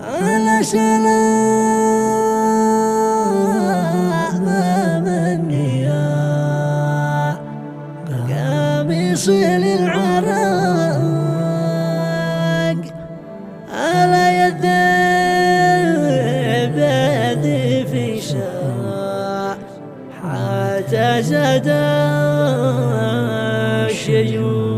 على سلام مني يا قميصي للعراق على يدي بيدي في شاع حتى زاد الشجون.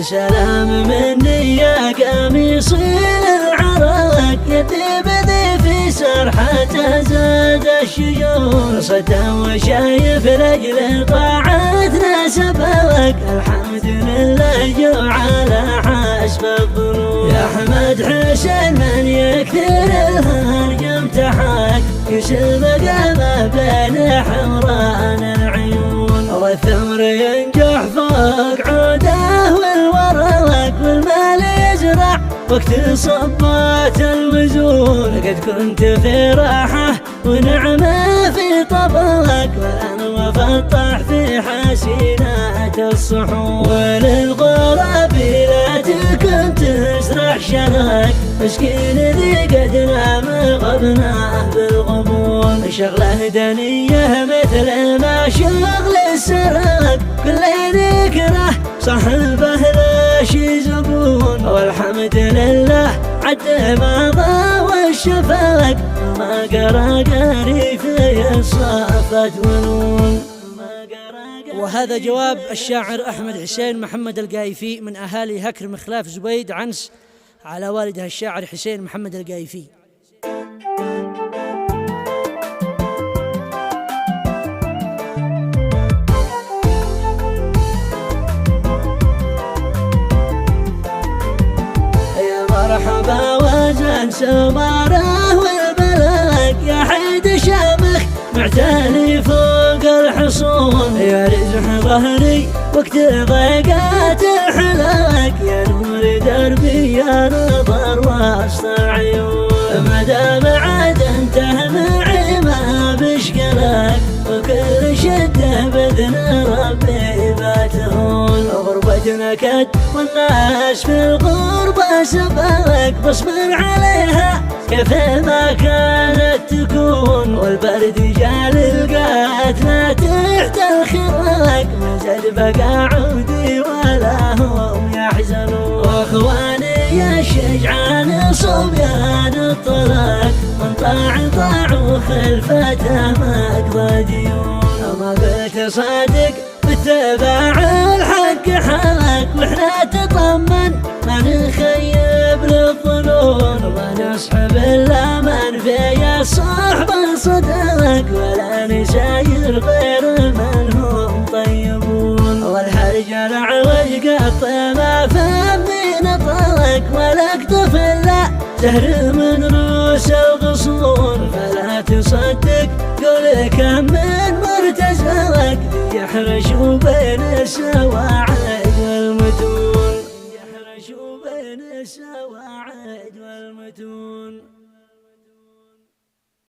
سلام مني يا قميصي للعراق يدي بذي في سرحته زاد الشجون. صدى وشايف لاجل طاعتنا سباك الحمد لله جو على حسب الظروف. يا احمد حسين من يكثر الهرج امتحاك يسل مقامه بين حمران العيون. والثمر ينجح فوق عوده والورق والمال يزرع وقت صبات الوزون. قد كنت في راحة ونعمة في طبلك والأنوى فالطح في حسينات الصحون. وللغرابيلات كنت تسرح شغلك مسكين ذي قد نام غبناه بالغبون. شغله دنيه مثل ما شغل السرق كل ذكره صاحبه لا شي زبون. والحمد لله عد ما ضاوى الشفاق ما قرا قاري في الصافات ونون. وهذا جواب الشاعر أحمد حسين محمد القايفي من أهالي هكر مخلاف زبيد عنس على والده الشاعر حسين محمد القايفي. مرحبا وزن سماره والملاك يا حيد شامخ معتالي فوق الحصون. يا رزح ظهري وقت ضيقات الحلاك يا نور دربي يا نظر وسط العيون. ما دام عاد انته معي ما بشكلك وكل شده باذن ربي باتهون. غربتنا كد والناس في الغربة سباك بصبر عليها كيف ما كانت تكون. والبرد جال القاتلة تحت الخراق ما زاد بقى عودي ولا هم يحزنون. واخواني يا الشجعان صبيان الطلاق من طاع وخلفته ما اقضى ديون. ما قلت صادق باتباع الحق حالك واحنا تطمن ما نخيب للظنون. ونصحب الامان في الصحبة صدق ولا نساير غير من هم طيبون. والحرج العوج قطع ما فمنا طلق ولا اقطف الا زهر من رؤوس الغصون. فلا تصدق قول كم من مرتزلك يحرشوا بين السواعد والمتون. يحرشوا بين السواعد والمتون.